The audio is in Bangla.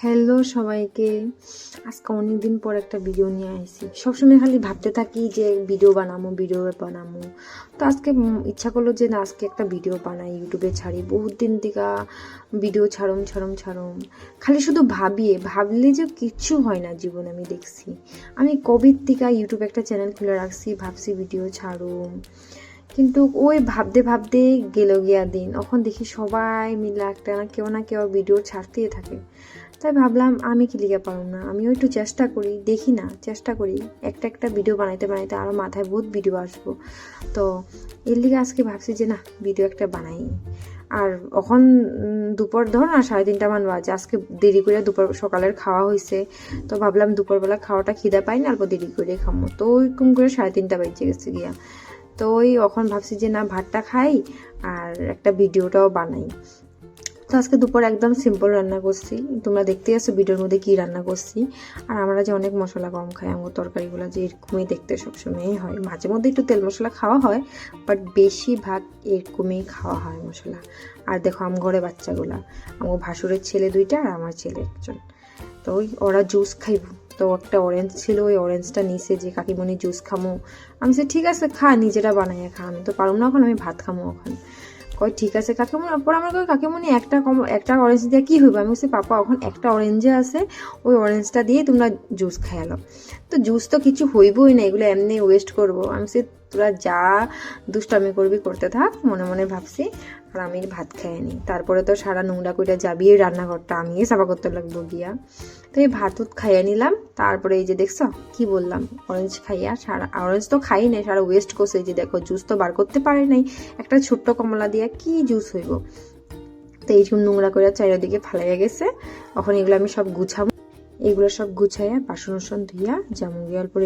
হ্যালো সবাইকে। আজকে অনেকদিন পর একটা ভিডিও নিয়ে আসছি। সবসময় খালি ভাবতে থাকি যে ভিডিও বানাবো। তো আজকে ইচ্ছা করলো যে না, আজকে একটা ভিডিও বানাই, ইউটিউবে ছাড়ি। বহুত দিন থেকে ভিডিও ছাড়ম। খালি শুধু ভাবলে যে কিচ্ছু হয় না জীবনে। আমি দেখছি, আমি কোভিড থেকে ইউটিউবে একটা চ্যানেল খুলে রাখছি, ভাবছি ভিডিও ছাড়ুম, কিন্তু ওই ভাবতে গেল গিয়া দিন। এখন দেখি সবাই মিলে একটা না কেউ ভিডিও ছাড়তেই থাকে। তাই ভাবলাম আমি কি লিখে পারব না, আমিও একটু চেষ্টা করি, দেখি না, চেষ্টা করি একটা ভিডিও বানাইতে আরও মাথায় বহুত ভিডিও আসবো। তো এর লিগে আজকে ভাবছি যে না, ভিডিও একটা বানাই। আর এখন দুপুর ধর না 3:30 মান বাজে। আজকে দেরি করে সকালের খাওয়া হয়েছে, তো ভাবলাম দুপুরবেলা খাওয়াটা খিদা পাই না, অল্প দেরি করে খামো। তো ওইরকম করে 3:30 বেজে গেছে গিয়া। তো ওই এখন ভাবছি যে না, ভাতটা খাই আর একটা ভিডিওটাও বানাই। তো আজকে দুপুর একদম সিম্পল রান্না করছি, তোমরা দেখতে আসো ভিডিওর মধ্যে কি রান্না করছি। আর আমরা যে অনেক মশলা কম খাই, আমার তরকারিগুলো যে এরকমই দেখতে সবসময়ই হয়। মাঝে মধ্যে একটু তেল মশলা খাওয়া হয়, বাট বেশিরভাগ এরকমই খাওয়া হয় মশলা। আর দেখো আম ঘরে বাচ্চাগুলা, আমার ভাসুরের ছেলে 2টা আর আমার ছেলে 1জন। তো ওই ওরা জুস খাইব। তো একটা অরেঞ্জ ছিল, ওই অরেঞ্জটা নিচে যে কাকিমণি জুস খামো। আমি বলছি ঠিক আছে খা, নিজেরা বানাইয়া খা, আমি তো পারুম না, এখন আমি ভাত খামো। এখন কয় ঠিক আছে কাকিমণি। পর আমার কয় কাকিমণি একটা অরেঞ্জ দিয়ে কি হইব? আমি বলছি পাপা এখন একটা অরেঞ্জে আছে, ওই অরেঞ্জটা দিয়ে তোমরা জুস খাইয়ালো। তো জুস তো কিছু হইবই না, এগুলো এমনি ওয়েস্ট করবো। আমি বলছি তোরা যা দুষ্টামি করবি করতে থাক, মনে মনে ভাবছি। আর আমি ভাত খাইয়ে নিই। তারপরে তো সারা নোংরা কইটা যাবি রান্নাঘরটা, আমি সাফা করতে লাগবো গিয়া। তো এই ভাত খাইয়ে নিলাম। তারপরে এই যে দেখছো কি বললাম, অরেঞ্জ খাইয়া সারা অরেঞ্জ তো খাই নাই, সারা ওয়েস্ট করছে। এই যে দেখো জুস তো বার করতে পারে নাই, একটা ছোট্ট কমলা দিয়া কি জুস হইব। তো এইরকম নোংরা করে চারিদিকে ফালাইয়া গেছে। এখন এগুলো আমি সব গুছাবো, এগুলো সব গুছাইয়া বাসন ধুইয়া যেমন গিয়ে পরে